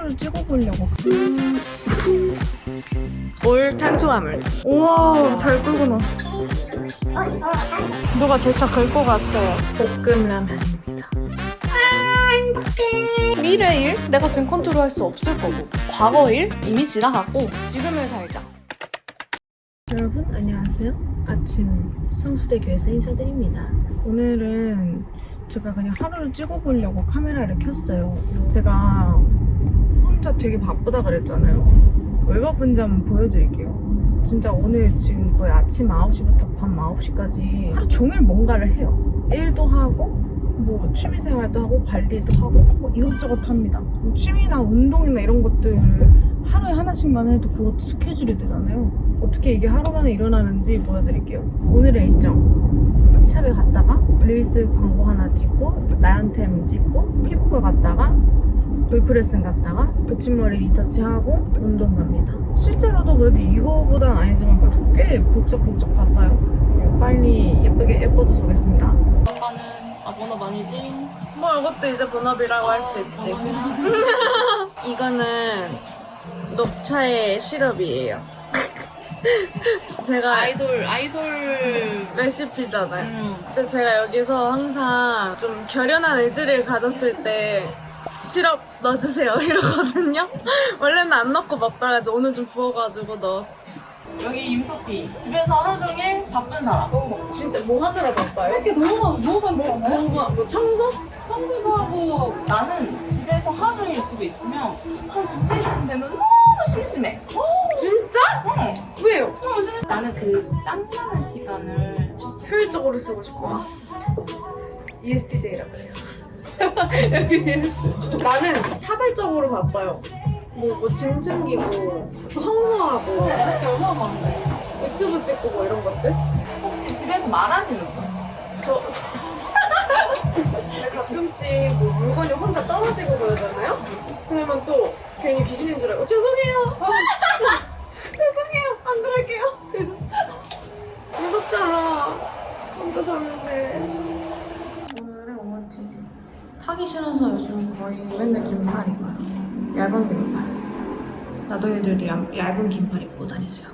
하루를 찍어보려고. 올 탄수화물. 우와, 잘 끓구나. 누가 제 차 긁고 갔어요. 볶음라면입니다. 아, 행복해. 미래 일? 내가 지금 컨트롤할 수 없을 거고, 과거 일? 이미 지나갔고, 지금을 살자. 여러분 안녕하세요. 아침 성수대교에서 인사드립니다. 오늘은 제가 그냥 하루를 찍어보려고 카메라를 켰어요. 제가 혼자 되게 바쁘다 그랬잖아요. 왜 바쁜지 한번 보여드릴게요. 진짜 오늘 지금 거의 아침 9시부터 밤 9시까지 하루 종일 뭔가를 해요. 일도 하고 뭐 취미생활도 하고 관리도 하고 뭐 이것저것 합니다. 뭐 취미나 운동이나 이런 것들 하루에 하나씩만 해도 그것도 스케줄이 되잖아요. 어떻게 이게 하루 만에 일어나는지 보여드릴게요. 오늘의 일정. 샵에 갔다가 릴스 광고 하나 찍고 나연템 찍고 피부과 갔다가 돌프레슨 갔다가 붙임머리 리터치하고 운동 갑니다. 실제로도 그래도 이거보단 아니지만 그래도 꽤 복잡복잡 바빠요. 빨리 예쁘게 예뻐져서 오겠습니다. 번호는 번호 아니지? 뭐 이것도 이제 본업이라고 할 수 있지. 이거는 녹차의 시럽이에요. 제가 아이돌 레시피잖아요. 근데 제가 여기서 항상 좀 결연한 의지를 가졌을 때 시럽 넣어주세요 이러거든요. 원래는 안 넣고 먹다가 오늘 좀 부어가지고 넣었어. 여기 윤커피 집에서 하루 종일 바쁜 사람. 진짜 뭐 하느라 바빠요? 이렇게 너무 많지 않아요? 뭐 청소? 청소도 하고 나는 집에서 하루 종일 집에 있으면 한 2, 3시쯤 되면 너무 심심해. 진짜? 응. 왜요? 너무 심심해. 나는 그 짬나는 시간을 효율적으로 쓰고 싶구나. ESTJ라고 해요. 나는 사발적으로 바빠요. 뭐 짐 챙기고 청소하고 영상 봤는데 유튜브 찍고 뭐 이런 것들. 혹시 집에서 말하시는 거? 근데 가끔씩 뭐 물건이 혼자 떨어지고 그러잖아요? 그러면 또 괜히 귀신인 줄 알고 죄송해요. 죄송해요. 안 그럴게요. 무섭잖아. 혼자 사는데. 오늘의 오버티드. 타기 싫어서 요즘 거의 맨날 긴팔 입어요. 얇은 긴팔. 나동이들도 얇은 긴팔 입고 다니세요.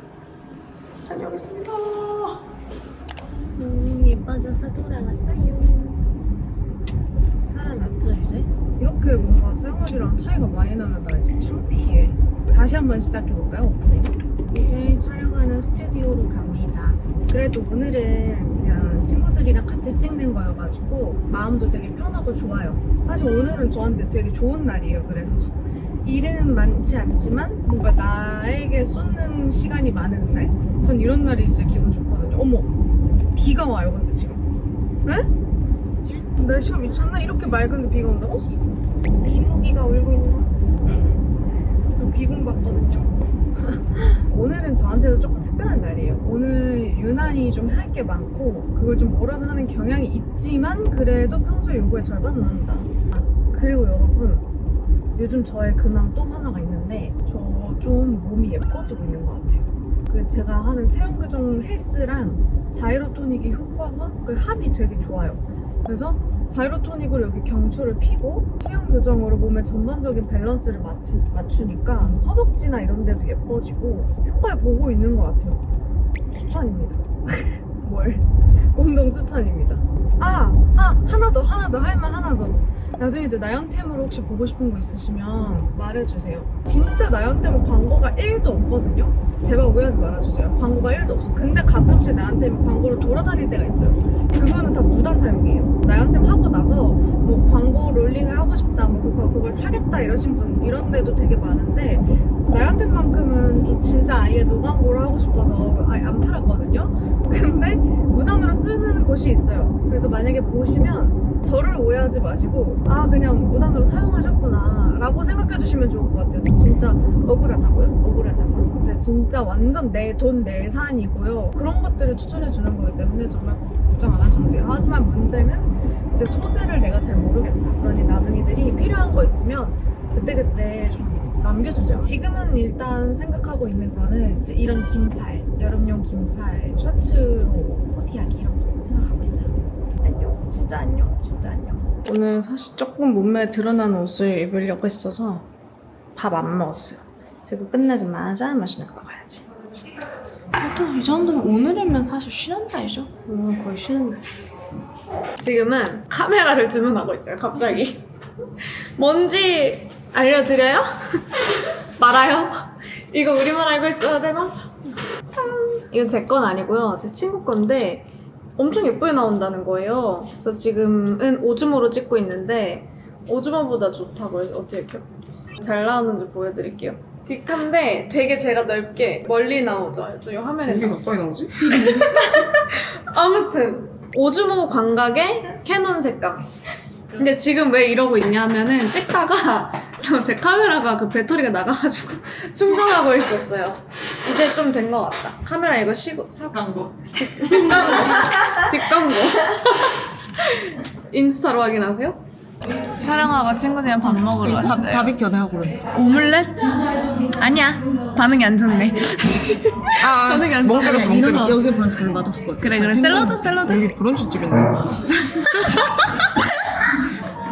다녀오겠습니다. 예뻐져서 돌아왔어요. 살아났죠 이제? 이렇게 뭔가 생활이랑 차이가 많이 나면 나 이제 창피해. 다시 한번 시작해볼까요 오프닝? 이제 촬영하는 스튜디오로 갑니다. 그래도 오늘은 그냥 친구들이랑 같이 찍는 거여가지고 마음도 되게 편하고 좋아요. 사실 오늘은 저한테 되게 좋은 날이에요. 그래서 일은 많지 않지만 뭔가 나에게 쏟는 시간이 많은 날? 전 이런 날이 진짜 기분 좋거든요. 어머! 비가 와요 근데 지금. 네? 날씨가 미쳤나? 이렇게 맑은데 비가 온다고? 이모기가 울고 있나? 저 귀공 봤거든요. 오늘은 저한테도 조금 특별한 날이에요. 오늘 유난히 좀 할 게 많고 그걸 좀 몰아서 하는 경향이 있지만 그래도 평소에 요구의 절반은 한다. 그리고 여러분 요즘 저의 근황 또 하나가 있는데 저 좀 몸이 예뻐지고 있는 것 같아요. 그 제가 하는 체형 교정 헬스랑 자이로토닉의 효과가 그 합이 되게 좋아요. 그래서 자이로토닉으로 여기 경추를 피고 체형 교정으로 몸의 전반적인 밸런스를 맞추니까 허벅지나 이런 데도 예뻐지고 효과를 보고 있는 것 같아요. 추천입니다. 뭘? 운동 추천입니다. 하나 더 할 말 하나 더. 나중에 나연템으로 혹시 보고 싶은 거 있으시면 말해주세요. 진짜 나연템은 광고가 1도 없거든요? 제발 오해하지 말아주세요. 광고가 1도 없어. 근데 가끔씩 나연템이 광고로 돌아다닐 때가 있어요. 그거는 다 무단 사용이에요. 나연템 하고 나서 뭐 광고 롤링을 하고 싶다, 뭐 그걸 사겠다 이러신 분 이런 데도 되게 많은데 나연템만큼은 좀 진짜 아예 노광고를 하고 싶어서 아예 안 팔았거든요? 근데 무단으로 쓰는 곳이 있어요. 그래서 만약에 보시면 저를 오해하지 마시고 그냥 무단으로 사용하셨구나 라고 생각해 주시면 좋을 것 같아요. 저 진짜 억울하다고요? 억울하다고. 근데 진짜 완전 내 돈 내산이고요. 그런 것들을 추천해 주는 거기 때문에 정말 걱정 안 하셔도 돼요. 하지만 문제는 이제 소재를 내가 잘 모르겠다. 그러니 나중이들이 필요한 거 있으면 그때그때 좀 남겨주세요. 지금은 일단 생각하고 있는 거는 이제 이런 긴팔, 여름용 긴팔, 셔츠로 코디하기 이런 거 생각하고 있어요. 안녕. 진짜 안녕. 진짜 안녕. 오늘 사실 조금 몸매에 드러나는 옷을 입으려고 했어서 밥 안 먹었어요. 그리고 끝나자마자 맛있는 거 먹어야지. 또 이 정도면 오늘이면 사실 쉬는 날이죠. 오늘 거의 쉬는 날. 지금은 카메라를 주문하고 있어요. 갑자기. 뭔지 알려드려요? 말아요? 이거 우리만 알고 있어야 되나? 이건 제 건 아니고요. 제 친구 건데 엄청 예쁘게 나온다는 거예요. 그래서 지금은 오즈모로 찍고 있는데 오즈모보다 좋다고 해서 어떻게 이렇게 잘 나오는지 보여드릴게요. 딕한데 되게 제가 넓게 멀리 나오죠. 이 화면에 이게 가까이 나오지? 아무튼 오즈모 광각의 캐논 색감. 근데 지금 왜 이러고 있냐면은 찍다가 제 카메라가 그 배터리가 나가가지고 충전하고 있었어요. 이제 좀 된 것 같다. 카메라 이거 사고 광고. 뒷광고. 인스타로 확인하세요? 촬영하고 친구들이랑 밥 먹으러 왔어요. 바비큐 내가 고른다. 오믈렛? 아니야. 반응이 안 좋네. 반응이 안 멍 좋네. 때렸어, 멍 때렸어. 여기 브런치 별로 맛없을 것 같아. 그래. 샐러드. 여기 브런치 집인데.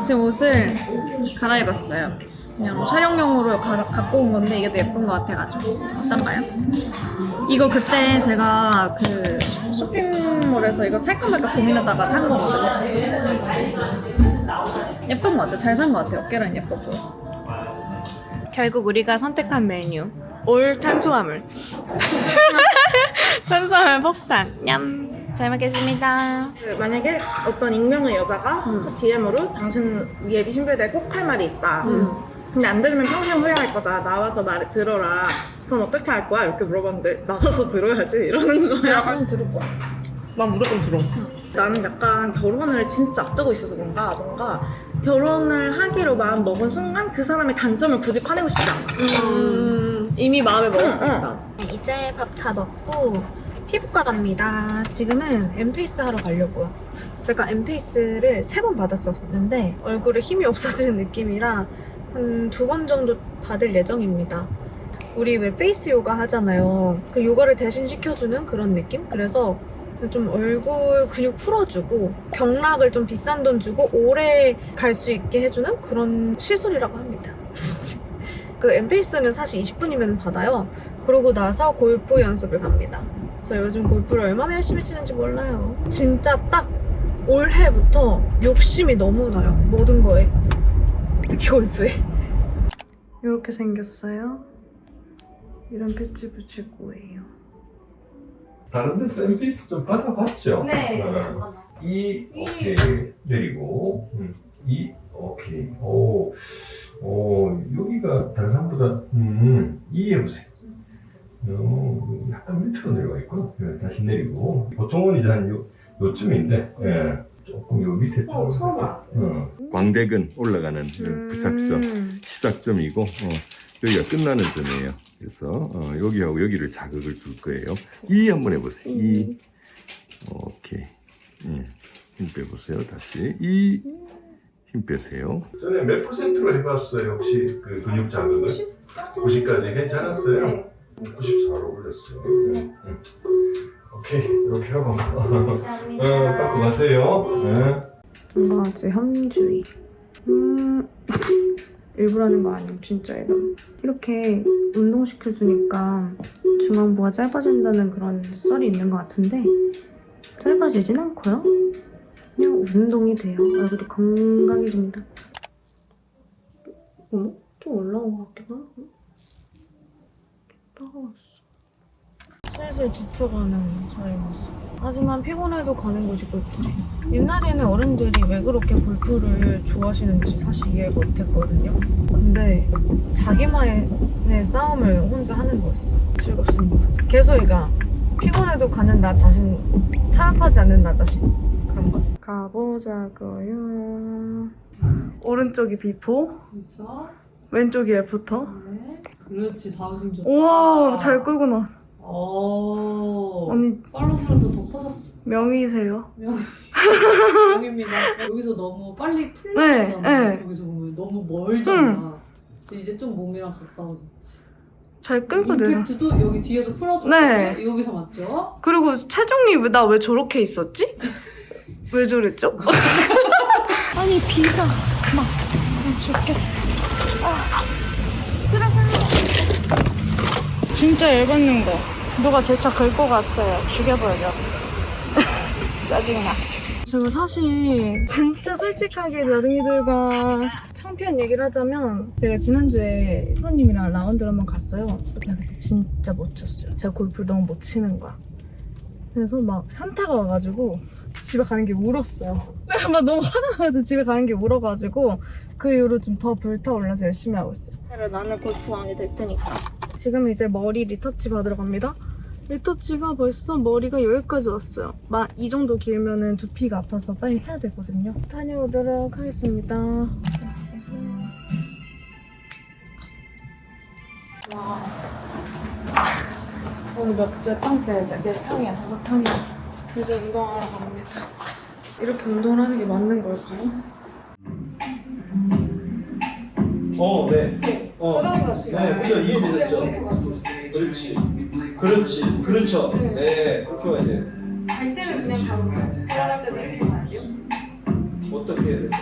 지금 옷을 갈아입었어요. 그냥 촬영용으로 갖고 온 건데 이게 더 예쁜 것 같아가지고. 어떤가요? 이거 그때 제가 그 쇼핑몰에서 이거 살까 말까 고민하다가 산 거거든요. 예쁜 것 같아. 잘 산 것 같아. 어깨랑 예뻐 보여. 결국 우리가 선택한 메뉴 올 탄수화물. 탄수화물 폭탄. 냠. 잘 먹겠습니다. 만약에 어떤 익명의 여자가 DM으로 당신 예비 신부에 꼭 할 말이 있다. 근데 안 들으면 평생 후회할 거다. 나와서 말 들어라. 그럼 어떻게 할 거야? 이렇게 물어봤는데 나가서 들어야지 이러는 거야. 나가서 들을 거야. 난 무조건 들어. 나는 약간 결혼을 진짜 앞두고 있어서 뭔가 결혼을 하기로 마음 먹은 순간 그 사람의 단점을 굳이 파내고 싶지 않아. 이미 마음에 먹었으니까. 이제 밥 다 먹고 피부과 갑니다. 지금은 엠페이스 하러 가려고요. 제가 엠페이스를 3번 받았었는데 얼굴에 힘이 없어지는 느낌이라 한 2번 정도 받을 예정입니다. 우리 왜 페이스 요가 하잖아요. 그 요가를 대신 시켜주는 그런 느낌? 그래서 좀 얼굴 근육 풀어주고 경락을 좀 비싼 돈 주고 오래 갈 수 있게 해주는 그런 시술이라고 합니다. 그 엠페이스는 사실 20분이면 받아요. 그러고 나서 골프 연습을 갑니다. 저 요즘 골프를 얼마나 열심히 치는지 몰라요. 진짜 딱 올해부터 욕심이 너무 나요. 모든 거에. 특히 골프에. 이렇게 생겼어요. 이런 패치 붙일 거예요. 다른 데서 엠피스 좀 받아봤죠? 네. 이 오케이 내리고 이 오케이 여기가 다른 사람보다 이 해보세요. 약간 밑으로 내려가 있고 다시 내리고 보통은 이제 한 요쯤인데 조금 요 밑에 처음 알았어요. 광대근 올라가는 부착점 시작점이고 여기가 끝나는 점이에요. 그래서 여기하고 여기를 자극을 줄 거예요. 이 한번 해보세요. 이 오케이 힘 빼보세요. 다시 이 힘 빼세요. 전에 몇 %로 해봤어요? 혹시 그 근육 자극을? 90까지 괜찮았어요? 94로 올렸어요. 오케이 이렇게 하고 깎고 가세요. 건강하지 현주의. 일부러 하는 거 아니에요. 진짜 이렇게 운동시켜주니까 중앙부가 짧아진다는 그런 썰이 있는 것 같은데 짧아지진 않고요. 그냥 운동이 돼요. 얼굴이 건강해집니다. 어머? 좀 올라온 것 같기도 하고. 따가웠어. 슬슬 지쳐가는 저의 모습. 하지만 피곤해도 가는 곳이 골프지. 옛날에는 어른들이 왜 그렇게 골프를 좋아하시는지 사실 이해 못했거든요. 근데 자기만의 싸움을 혼자 하는 거였어. 즐겁습니다. 계속 이가 피곤해도 가는 나 자신, 타협하지 않는 나 자신. 그런 거. 가보자고요. 오른쪽이 비포, 그렇죠. 왼쪽이 애프터. 네. 그렇지. 다음 좋다. 우와, 잘 끌고 나. 언니 팔로스런도 더 커졌어. 명이세요. 명입니다. 여기서 너무 빨리 풀렸잖아. 네. 여기서 보면 너무 멀잖아. 근데 이제 좀 몸이랑 가까워졌지. 잘 끌고 내려. 임팩트도 여기 뒤에서 풀어졌고 네. 여기서 맞죠? 그리고 체중이 나 왜 저렇게 있었지? 왜 저랬죠? 아니 비가 막 죽겠어. 진짜 열받는 거. 누가 제 차 긁고 갔어요. 죽여버려. 짜증나. 그리고 사실 진짜 솔직하게 나둥이들과 창피한 얘기를 하자면 제가 지난주에 프로님이랑 라운드를 한번 갔어요. 제가 그때 진짜 못 쳤어요. 제가 골프를 너무 못 치는 거야. 그래서 막 현타가 와가지고 집에 가는 게 울었어요. 내가 막 너무 화가 나서 집에 가는 게 울어가지고 그 이후로 좀 더 불타올라서 열심히 하고 있어요. 나는 골프왕이 될 테니까. 지금 이제 머리 리터치 받으러 갑니다. 리터치가 벌써 머리가 여기까지 왔어요. 이 정도 길면은 두피가 아파서 빨리 해야 되거든요. 다녀오도록 하겠습니다. 와. 오늘 몇 평째? 네 평이야, 5평이야. 이제 운동하러 갑니다. 이렇게 운동을 하는 게 맞는 걸까요? 네. 네, 그죠. 이해되셨죠? 그렇지. 그렇지. 그렇죠. 네, 그렇게 와야 돼요. 갈 때는 그냥 가는 거야. 들어갈 때는 이렇게 가야 돼요? 어떻게 해야 될까?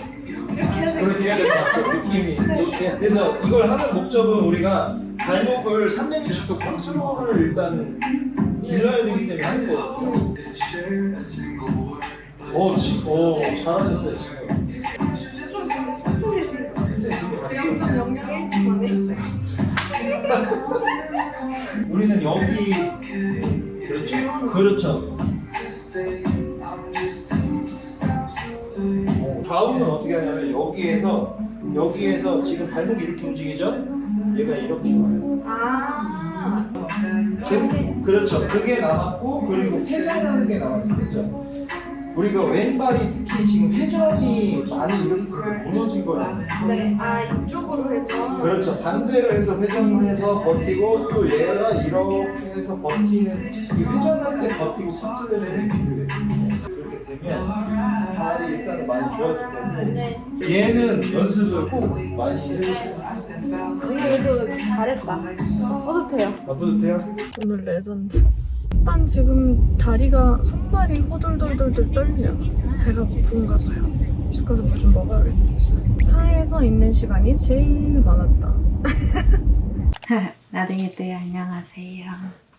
그렇게 해야 될 것 같죠. 느낌이 좋게. 그래서 이걸 하는 목적은 우리가 발목을 300m씩 컨트롤을 일단 길러야 되기 때문에 하는 거거든요. 잘하셨어요, 지금. 우리는 여기 그렇죠. 좌우는 어떻게 하냐면 여기에서 지금 발목이 이렇게 움직이죠? 얘가 이렇게 와요. 그렇죠. 그게 남았고 그리고 회전하는 게 남았어요. 회전. 우리가 왼발이 특히 지금 회전이 많이 이렇게 무너진 거라는 거예요. 네. 이쪽으로 회전. 그렇죠. 반대로 해서 회전해서 버티고 또 얘가 이렇게 해서 버티는 이 회전할 때 버티고 컨트롤을 해주게 돼요. 그렇게 되면 발이 일단은 많이 좋아질 거고 얘는 연습을 꼭 많이 해주세요. 그래도 잘했다. 뿌듯해요. 뿌듯해요? 오늘 레전드. 일단 지금 다리가 손발이 호들돌돌돌 떨려. 배가 고픈가 봐요. 집 가서 뭐 좀 먹어야겠어. 차에서 있는 시간이 제일 많았다. 나둥이들 안녕하세요.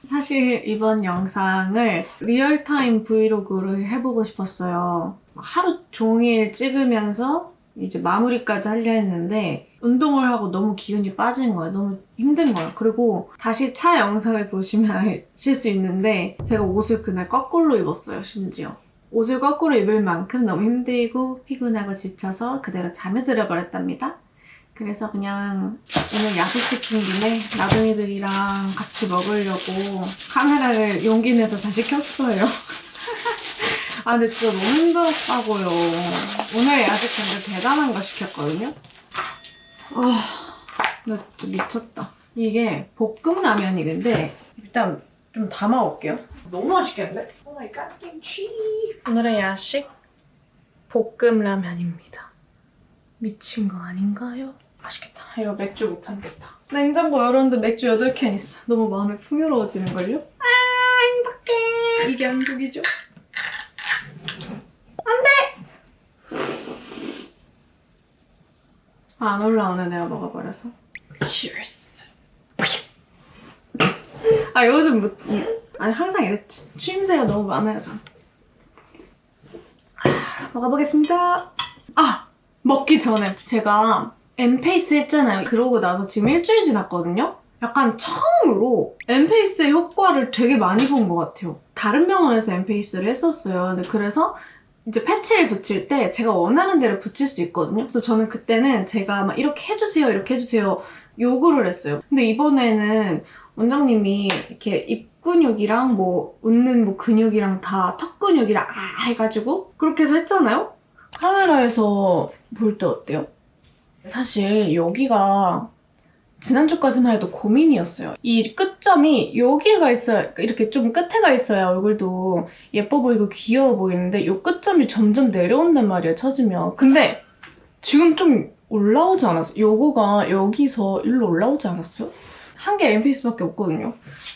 사실 이번 영상을 리얼타임 브이로그를 해보고 싶었어요. 하루 종일 찍으면서 이제 마무리까지 하려 했는데 운동을 하고 너무 기운이 빠진 거예요. 너무 힘든 거예요. 그리고 다시 차 영상을 보시면 아실 수 있는데 제가 옷을 그날 거꾸로 입었어요. 심지어. 옷을 거꾸로 입을 만큼 너무 힘들고 피곤하고 지쳐서 그대로 잠에 들어버렸답니다. 그래서 그냥 오늘 야식 시킨 김에 나둥이들이랑 같이 먹으려고 카메라를 용기 내서 다시 켰어요. 근데 진짜 너무 힘들었다고요. 오늘 야식 근데 대단한 거 시켰거든요. 나 진짜 미쳤다. 이게 볶음 라면이근데 일단 좀 담아올게요. 너무 맛있겠는데? 오마이갓 김치. 오늘의 야식 볶음 라면입니다. 미친 거 아닌가요? 맛있겠다. 이거 맥주 못 참겠다. 냉장고 열었는데 맥주 8캔 있어. 너무 마음이 풍요로워지는걸요? 행복해. 이게 한국이죠? 안 돼! 안 올라오네, 내가 먹어버려서. Cheers. 요즘 아니, 항상 이랬지. 추임새가 너무 많아요, 전. 먹어보겠습니다. 먹기 전에 제가 엠페이스 했잖아요. 그러고 나서 지금 일주일 지났거든요? 약간 처음으로 엠페이스의 효과를 되게 많이 본 것 같아요. 다른 병원에서 엠페이스를 했었어요. 근데 그래서 이제 패치를 붙일 때 제가 원하는 대로 붙일 수 있거든요. 그래서 저는 그때는 제가 막 이렇게 해주세요, 이렇게 해주세요 요구를 했어요. 근데 이번에는 원장님이 이렇게 입 근육이랑 뭐 웃는 뭐 근육이랑 다 턱 근육이랑 해가지고 그렇게 해서 했잖아요? 카메라에서 볼 때 어때요? 사실 여기가 지난주까지만 해도 고민이었어요. 이 끝점이 여기가 있어야, 이렇게 좀 끝에가 있어야 얼굴도 예뻐 보이고 귀여워 보이는데 이 끝점이 점점 내려온단 말이에요, 처지면. 근데 지금 좀 올라오지 않았어요? 요거가 여기서 일로 올라오지 않았어요? 한 개 엠페이스밖에 없거든요.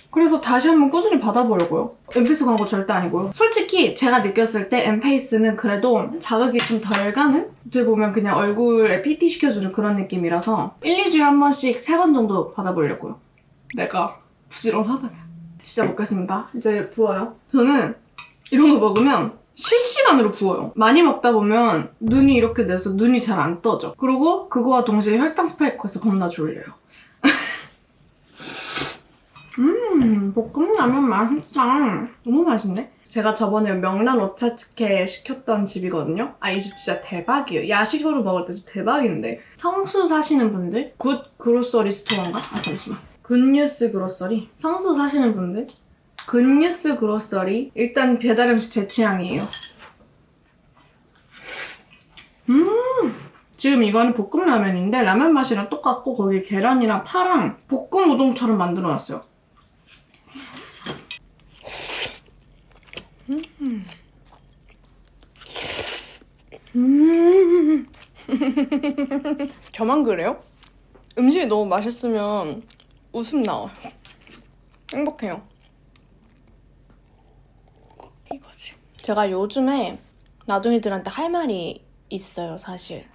그래서 다시 한번 꾸준히 받아보려고요. 엠페이스 광고 절대 아니고요. 솔직히 제가 느꼈을 때 엠페이스는 그래도 자극이 좀 덜 가는? 어떻게 보면 그냥 얼굴에 PT 시켜주는 그런 느낌이라서 1, 2주에 한 번씩 3번 정도 받아보려고요. 내가 부지런하다. 진짜 먹겠습니다. 이제 부어요. 저는 이런 거 먹으면 실시간으로 부어요. 많이 먹다 보면 눈이 이렇게 돼서 눈이 잘 안 떠져. 그리고 그거와 동시에 혈당 스파이크해서 겁나 졸려요. 볶음라면 맛있다. 너무 맛있네. 제가 저번에 명란 오차츠케 시켰던 집이거든요. 아, 이 집 진짜 대박이에요. 야식으로 먹을 때 진짜 대박인데. 성수 사시는 분들? 굿 그로서리 스토어인가? 아, 잠시만. 굿뉴스 그로서리? 성수 사시는 분들? 굿뉴스 그로서리? 일단 배달 음식 제 취향이에요. 지금 이거는 볶음라면인데 라면 맛이랑 똑같고 거기 계란이랑 파랑 볶음 우동처럼 만들어놨어요. 저만 그래요? 음식이 너무 맛있으면 웃음 나와요. 행복해요. 이거지. 제가 요즘에 나둥이들한테 할 말이 있어요, 사실.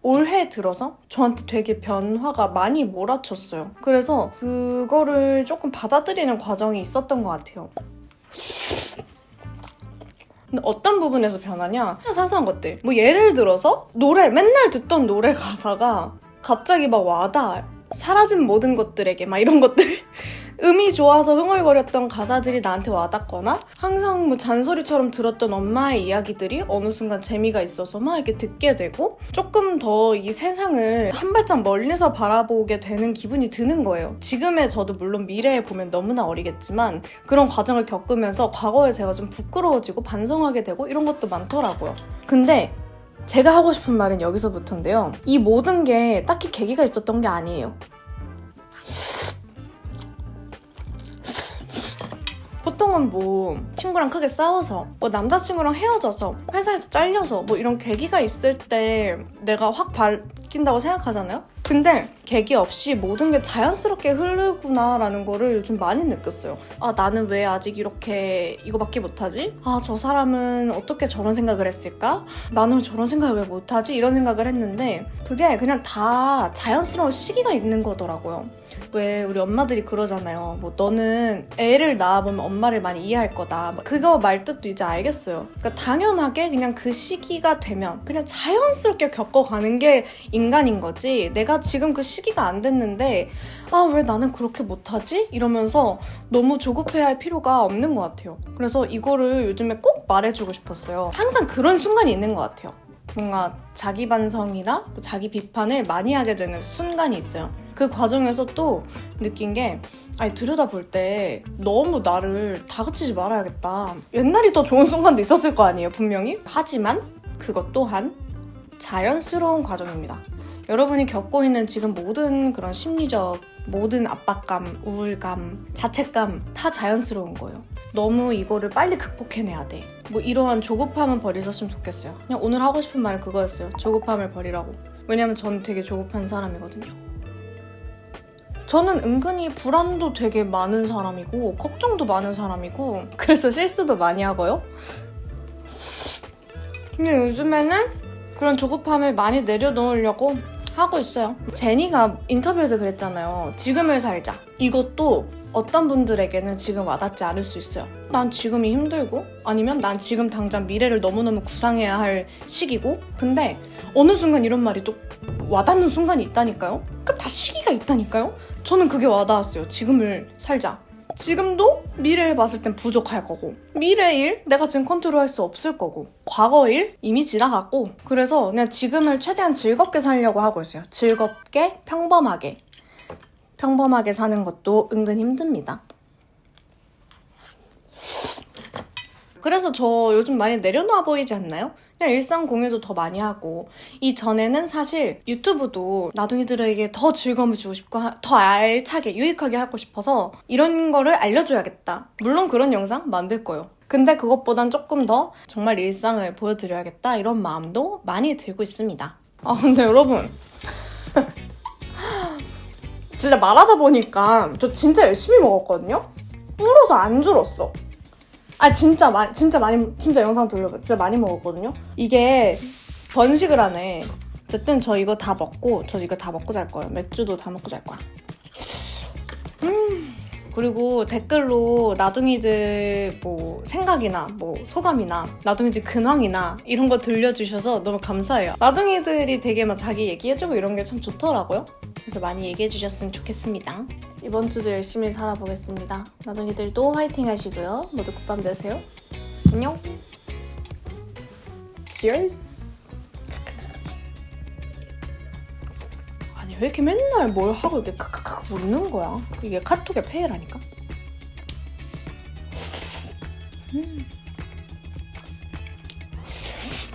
올해 들어서 저한테 되게 변화가 많이 몰아쳤어요. 그래서 그거를 조금 받아들이는 과정이 있었던 것 같아요. 근데 어떤 부분에서 변하냐? 사소한 것들. 뭐 예를 들어서 맨날 듣던 노래 가사가 갑자기 막 와닿아요. 사라진 모든 것들에게 막 이런 것들. 음이 좋아서 흥얼거렸던 가사들이 나한테 와닿거나 항상 뭐 잔소리처럼 들었던 엄마의 이야기들이 어느 순간 재미가 있어서 막 이렇게 듣게 되고 조금 더 이 세상을 한 발짝 멀리서 바라보게 되는 기분이 드는 거예요. 지금의 저도 물론 미래에 보면 너무나 어리겠지만 그런 과정을 겪으면서 과거에 제가 좀 부끄러워지고 반성하게 되고 이런 것도 많더라고요. 근데 제가 하고 싶은 말은 여기서부터인데요. 이 모든 게 딱히 계기가 있었던 게 아니에요. 보통은 뭐 친구랑 크게 싸워서 뭐 남자친구랑 헤어져서 회사에서 잘려서 뭐 이런 계기가 있을 때 내가 확 바뀐다고 생각하잖아요? 근데 계기 없이 모든 게 자연스럽게 흐르구나라는 거를 요즘 많이 느꼈어요. 아, 나는 왜 아직 이렇게 이거밖에 못하지? 아, 저 사람은 어떻게 저런 생각을 했을까? 나는 저런 생각을 왜 못하지? 이런 생각을 했는데 그게 그냥 다 자연스러운 시기가 있는 거더라고요. 왜 우리 엄마들이 그러잖아요. 뭐 너는 애를 낳아보면 엄마를 많이 이해할 거다. 그거 말뜻도 이제 알겠어요. 그러니까 당연하게 그냥 그 시기가 되면 그냥 자연스럽게 겪어가는 게 인간인 거지. 내가 지금 그 시기가 안 됐는데 아, 왜 나는 그렇게 못하지? 이러면서 너무 조급해야 할 필요가 없는 것 같아요. 그래서 이거를 요즘에 꼭 말해주고 싶었어요. 항상 그런 순간이 있는 것 같아요. 뭔가 자기 반성이나 자기 비판을 많이 하게 되는 순간이 있어요. 그 과정에서 또 느낀 게 들여다볼 때 너무 나를 다그치지 말아야겠다. 옛날이 더 좋은 순간도 있었을 거 아니에요, 분명히. 하지만 그것 또한 자연스러운 과정입니다. 여러분이 겪고 있는 지금 모든 그런 심리적, 모든 압박감, 우울감, 자책감 다 자연스러운 거예요. 너무 이거를 빨리 극복해내야 돼. 뭐 이러한 조급함은 버리셨으면 좋겠어요. 그냥 오늘 하고 싶은 말은 그거였어요. 조급함을 버리라고. 왜냐면 저는 되게 조급한 사람이거든요. 저는 은근히 불안도 되게 많은 사람이고 걱정도 많은 사람이고 그래서 실수도 많이 하고요. 근데 요즘에는 그런 조급함을 많이 내려놓으려고 하고 있어요. 제니가 인터뷰에서 그랬잖아요. 지금을 살자. 이것도 어떤 분들에게는 지금 와닿지 않을 수 있어요. 난 지금이 힘들고 아니면 난 지금 당장 미래를 너무너무 구상해야 할 시기고 근데 어느 순간 이런 말이 또 와닿는 순간이 있다니까요. 그러니까 다 시기가 있다니까요. 저는 그게 와닿았어요. 지금을 살자. 지금도 미래를 봤을 땐 부족할 거고 미래 일 내가 지금 컨트롤할 수 없을 거고 과거 일 이미 지나갔고 그래서 그냥 지금을 최대한 즐겁게 살려고 하고 있어요. 즐겁게 평범하게 사는 것도 은근 힘듭니다. 그래서 저 요즘 많이 내려놔 보이지 않나요? 그냥 일상 공유도 더 많이 하고 이전에는 사실 유튜브도 나둥이들에게 더 즐거움을 주고 싶고 더 알차게 유익하게 하고 싶어서 이런 거를 알려줘야겠다. 물론 그런 영상 만들 거예요. 근데 그것보단 조금 더 정말 일상을 보여드려야겠다 이런 마음도 많이 들고 있습니다. 아 근데 여러분 진짜 말하다 보니까 저 진짜 열심히 먹었거든요? 불어서 안 줄었어. 진짜 영상 돌려봐. 진짜 많이 먹었거든요? 이게 번식을 하네. 어쨌든 저 이거 다 먹고 잘 거예요. 맥주도 다 먹고 잘 거야. 그리고 댓글로 나둥이들 뭐 생각이나 뭐 소감이나 나둥이들 근황이나 이런 거 들려주셔서 너무 감사해요. 나둥이들이 되게 막 자기 얘기해주고 이런 게 참 좋더라고요. 그래서 많이 얘기해주셨으면 좋겠습니다. 이번 주도 열심히 살아보겠습니다. 나둥이들도 화이팅 하시고요. 모두 굿밤 되세요. 안녕. Cheers. 아니 왜 이렇게 맨날 뭘 하고 이렇게 크크크 웃는 거야? 이게 카톡의 폐해라니까?